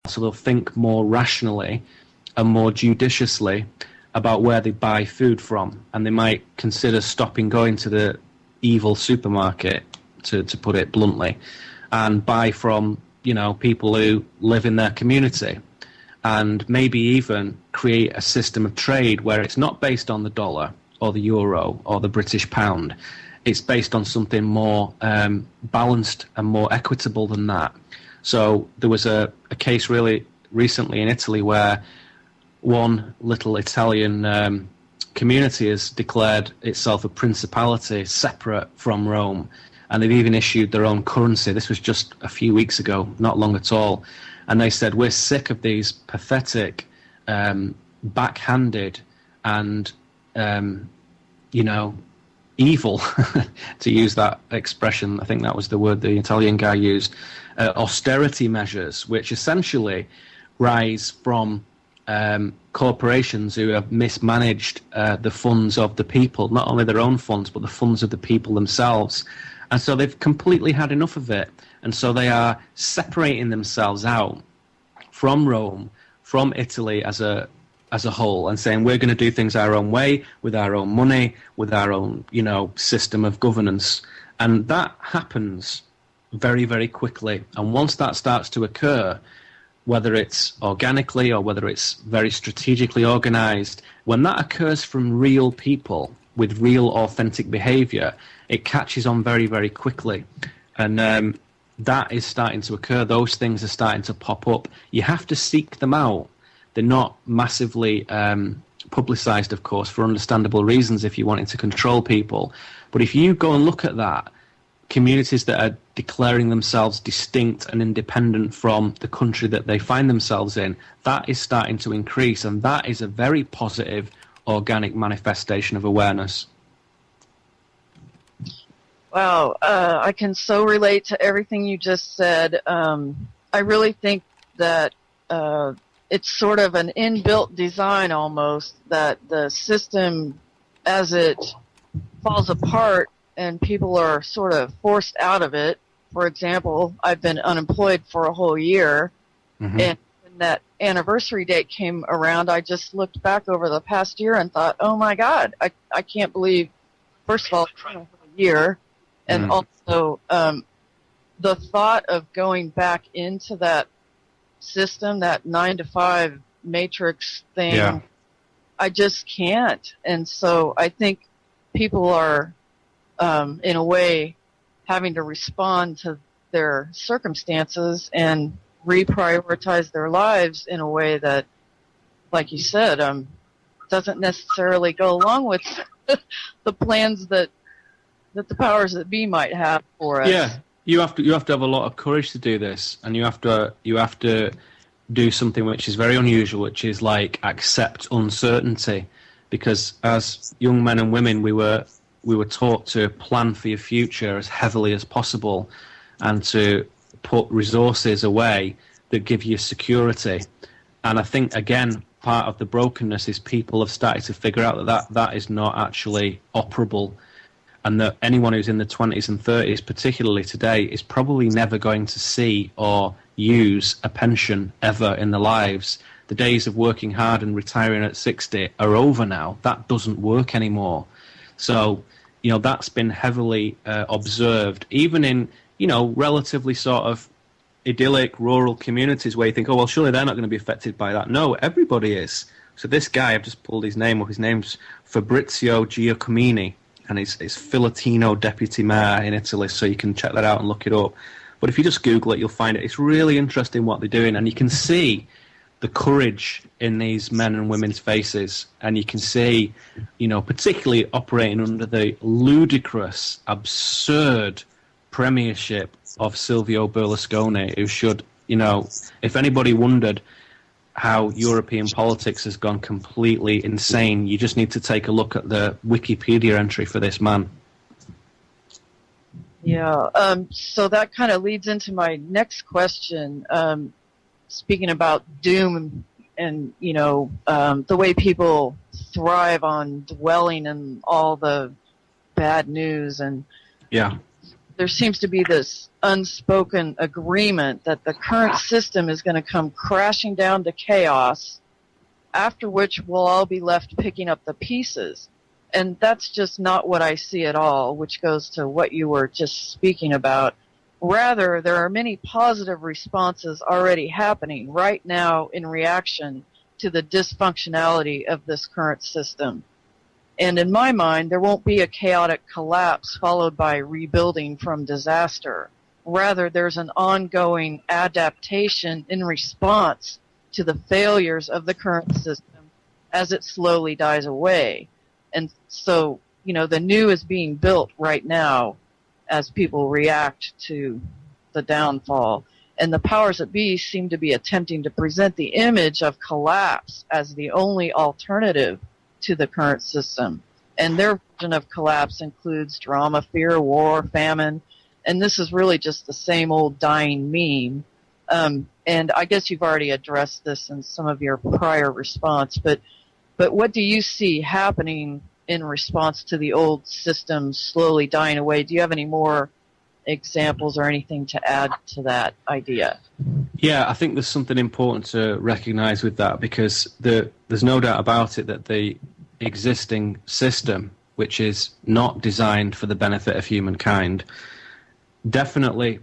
so they'll think more rationally and more judiciously about where they buy food from, and they might consider stopping going to the evil supermarket, to put it bluntly, and buy from, you know, people who live in their community, and maybe even create a system of trade where it's not based on the dollar or the euro or the British pound. It's based on something more balanced and more equitable than that. So there was a case really recently in Italy where one little Italian community has declared itself a principality separate from Rome, and they've even issued their own currency. This was just a few weeks ago, not long at all. And they said, we're sick of these pathetic, backhanded and, you know, evil, to use that expression, I think that was the word the Italian guy used, austerity measures, which essentially rise from corporations who have mismanaged the funds of the people, not only their own funds, but the funds of the people themselves. And so they've completely had enough of it. And so they are separating themselves out from Rome, from Italy as a whole, and saying we're going to do things our own way, with our own money, with our own, you know, system of governance. And that happens very, very quickly. And once that starts to occur, whether it's organically or whether it's very strategically organized, when that occurs from real people with real authentic behavior, it catches on very, very quickly. And that is starting to occur. Those things are starting to pop up. You have to seek them out. They're not massively publicized, of course, for understandable reasons if you're wanting to control people. But if you go and look at that, communities that are declaring themselves distinct and independent from the country that they find themselves in, that is starting to increase, and that is a very positive, organic manifestation of awareness. Wow, I can so relate to everything you just said. I really think that it's sort of an inbuilt design almost, that the system, as it falls apart and people are sort of forced out of it. For example, I've been unemployed for a whole year, and when that anniversary date came around, I just looked back over the past year and thought, oh my God, I can't believe, first of all, it's been a whole year, and also the thought of going back into that system, that 9-to-5 matrix thing, I just can't. And so I think people are, in a way, having to respond to their circumstances and reprioritize their lives in a way that, like you said, doesn't necessarily go along with the plans that the powers that be might have for us. Yeah, you have to have a lot of courage to do this, and you have to do something which is very unusual, which is like accept uncertainty, because as young men and women, we were taught to plan for your future as heavily as possible and to put resources away that give you security. And I think, again, part of the brokenness is people have started to figure out that is not actually operable, and that anyone who's in the 20s and 30s, particularly today, is probably never going to see or use a pension ever in their lives. The days of working hard and retiring at 60 are over now. That doesn't work anymore. So, you know, that's been heavily observed, even in, you know, relatively sort of idyllic rural communities where you think, oh, well, surely they're not going to be affected by that. No, everybody is. So this guy, I've just pulled his name up. His name's Fabrizio Giacomini, and he's Filatino deputy mayor in Italy, so you can check that out and look it up. But if you just Google it, you'll find it. It's really interesting what they're doing, and you can see the courage in these men and women's faces, and you can see, you know, particularly operating under the ludicrous, absurd premiership of Silvio Berlusconi, who should, you know, if anybody wondered how European politics has gone completely insane, you just need to take a look at the Wikipedia entry for this man. Yeah, so that kind of leads into my next question. Speaking about doom and, you know, the way people thrive on dwelling in all the bad news, and there seems to be this unspoken agreement that the current system is going to come crashing down to chaos, after which we'll all be left picking up the pieces. And that's just not what I see at all, which goes to what you were just speaking about. Rather, there are many positive responses already happening right now in reaction to the dysfunctionality of this current system. And in my mind, there won't be a chaotic collapse followed by rebuilding from disaster. Rather, there's an ongoing adaptation in response to the failures of the current system as it slowly dies away. And so, the new is being built right now as people react to the downfall. And the powers that be seem to be attempting to present the image of collapse as the only alternative to the current system. And their version of collapse includes drama, fear, war, famine, and this is really just the same old dying meme. And I guess you've already addressed this in some of your prior response, but what do you see happening in response to the old system slowly dying away? Do you have any more examples or anything to add to that idea? Yeah, I think there's something important to recognize with that, because there's no doubt about it that the existing system, which is not designed for the benefit of humankind, definitely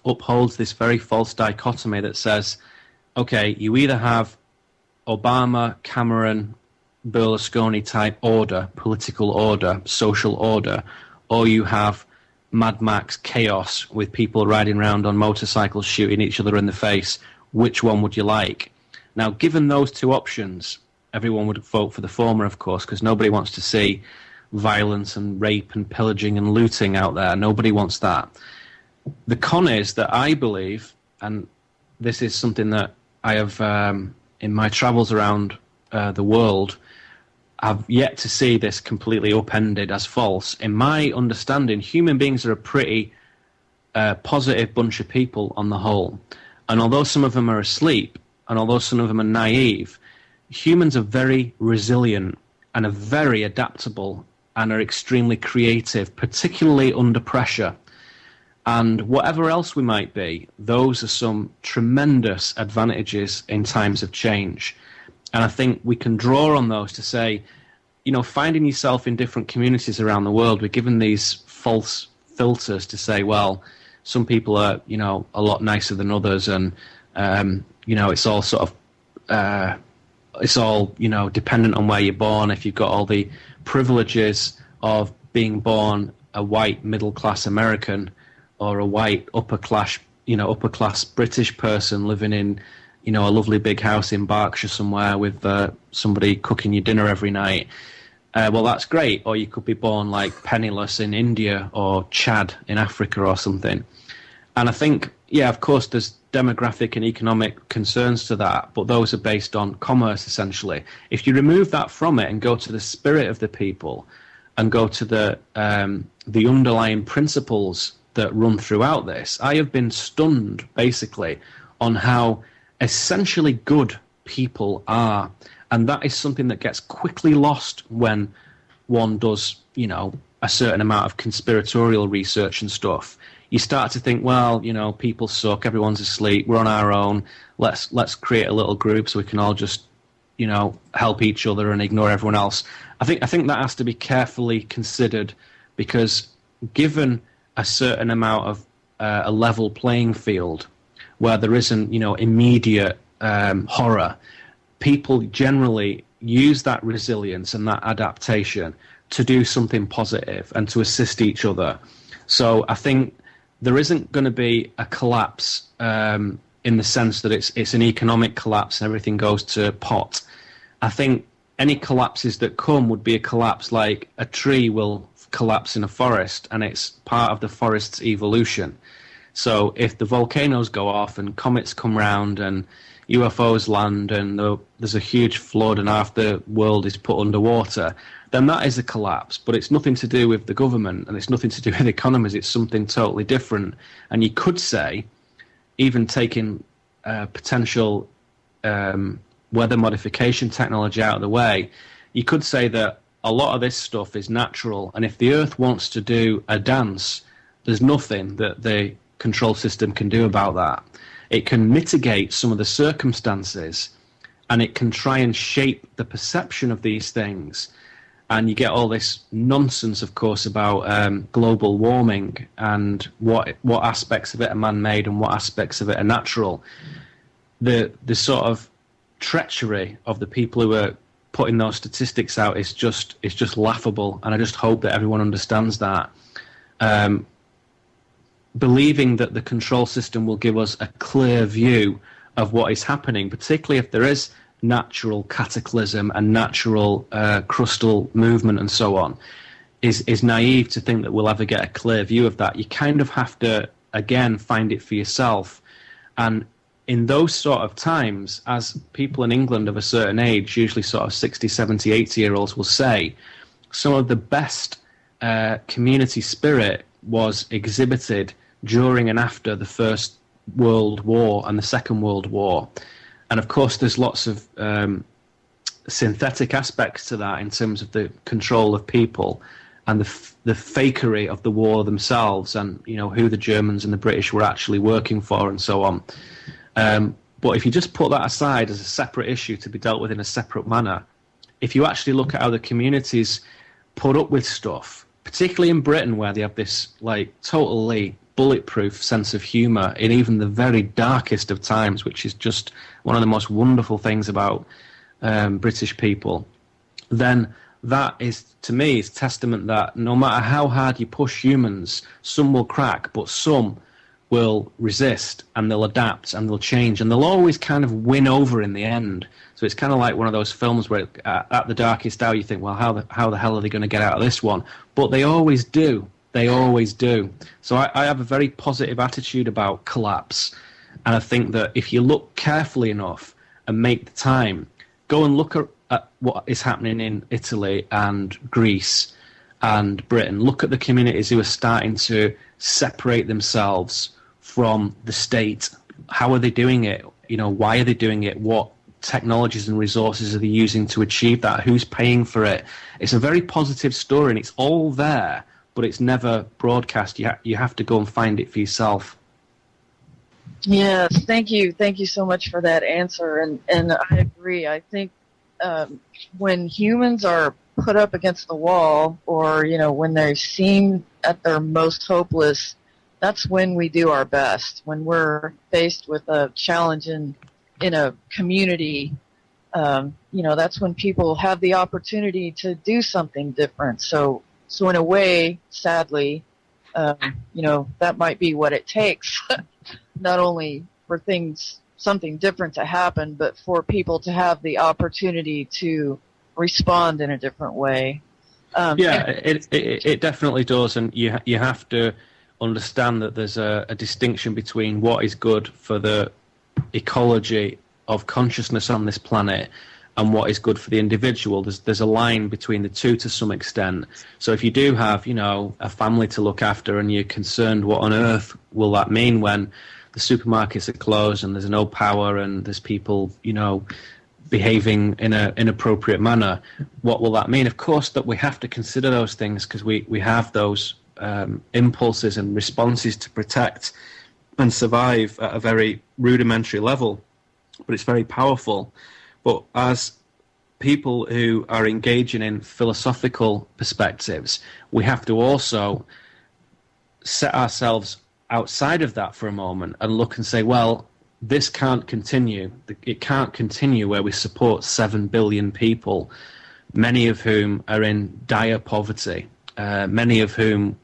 upholds this very false dichotomy that says, okay, you either have Obama, Cameron, Berlusconi type order, political order, social order, or you have Mad Max chaos with people riding around on motorcycles shooting each other in the face. Which one would you like? Now, given those two options, everyone would vote for the former, of course, because nobody wants to see violence and rape and pillaging and looting out there. Nobody wants that. The con is that I believe, and this is something that I have in my travels around the world, I've yet to see this completely upended as false. In my understanding, human beings are a pretty positive bunch of people on the whole. And although some of them are asleep, and although some of them are naive, humans are very resilient and are very adaptable and are extremely creative, particularly under pressure. And whatever else we might be, those are some tremendous advantages in times of change. And I think we can draw on those to say, finding yourself in different communities around the world, we're given these false filters to say, well, some people are, a lot nicer than others, and, it's all sort of, dependent on where you're born. If you've got all the privileges of being born a white middle-class American or a white upper-class British person living in, a lovely big house in Berkshire somewhere with somebody cooking you dinner every night, well, that's great. Or you could be born like penniless in India or Chad in Africa or something. And I think, of course, there's demographic and economic concerns to that, but those are based on commerce, essentially. If you remove that from it and go to the spirit of the people and go to the underlying principles that run throughout this, I have been stunned, basically, on how essentially good people are. And that is something that gets quickly lost when one does, a certain amount of conspiratorial research and stuff. You start to think, well, people suck, everyone's asleep, we're on our own, let's create a little group so we can all just, help each other and ignore everyone else. I think that has to be carefully considered, because given a certain amount of a level playing field where there isn't, immediate horror, people generally use that resilience and that adaptation to do something positive and to assist each other. So I think there isn't going to be a collapse in the sense that it's an economic collapse and everything goes to pot. I think any collapses that come would be a collapse like a tree will collapse in a forest, and it's part of the forest's evolution. So if the volcanoes go off and comets come round and UFOs land and there's a huge flood and half the world is put underwater, then that is a collapse. But it's nothing to do with the government and it's nothing to do with economies. It's something totally different. And you could say, even taking potential weather modification technology out of the way, you could say that a lot of this stuff is natural. And if the Earth wants to do a dance There's nothing that the control system can do about that. It can mitigate some of the circumstances, and it can try and shape the perception of these things. And you get all this nonsense, of course, about global warming and what aspects of it are man-made and what aspects of it are natural. The sort of treachery of the people who are putting those statistics out is just laughable, and I just hope that everyone understands that. Believing that the control system will give us a clear view of what is happening, particularly if there is natural cataclysm and natural crustal movement and so on, is naive to think that we'll ever get a clear view of that. You kind of have to, again, find it for yourself. And in those sort of times, as people in England of a certain age, usually sort of 60, 70, 80-year-olds will say, some of the best community spirit was exhibited during and after the First World War and the Second World War. And of course, there's lots of synthetic aspects to that in terms of the control of people and the fakery of the war themselves, and who the Germans and the British were actually working for and so on. But if you just put that aside as a separate issue to be dealt with in a separate manner, if you actually look at how the communities put up with stuff, particularly in Britain, where they have this totally bulletproof sense of humour in even the very darkest of times, which is just one of the most wonderful things about British people, then that is, to me, is testament that no matter how hard you push humans, some will crack, but some will resist, and they'll adapt, and they'll change, and they'll always kind of win over in the end. So it's kind of like one of those films where at the darkest hour you think, well, how the hell are they going to get out of this one? But they always do. They always do. So I have a very positive attitude about collapse. And I think that if you look carefully enough and make the time, go and look at what is happening in Italy and Greece and Britain. Look at the communities who are starting to separate themselves from the state. How are they doing it? Why are they doing it? What technologies and resources are they using to achieve that? Who's paying for it? It's a very positive story, and it's all there, but it's never broadcast. You have to go and find it for yourself. Yes, thank you so much for that answer, and I agree. I think when humans are put up against the wall, or when they seem at their most hopeless, that's when we do our best. When we're faced with a challenge in a community, that's when people have the opportunity to do something different. So in a way, sadly, that might be what it takes, not only for something different to happen, but for people to have the opportunity to respond in a different way. It definitely does, and you have to understand that there's a distinction between what is good for the ecology of consciousness on this planet and what is good for the individual. There's a line between the two to some extent. So if you do have, a family to look after, and you're concerned what on earth will that mean when the supermarkets are closed and there's no power and there's people, behaving in an inappropriate manner, what will that mean? Of course that we have to consider those things, because we have those impulses and responses to protect and survive at a very rudimentary level, but it's very powerful. But as people who are engaging in philosophical perspectives, we have to also set ourselves outside of that for a moment and look and say, well, this can't continue. It can't continue where we support 7 billion people, many of whom are in dire poverty, many of whom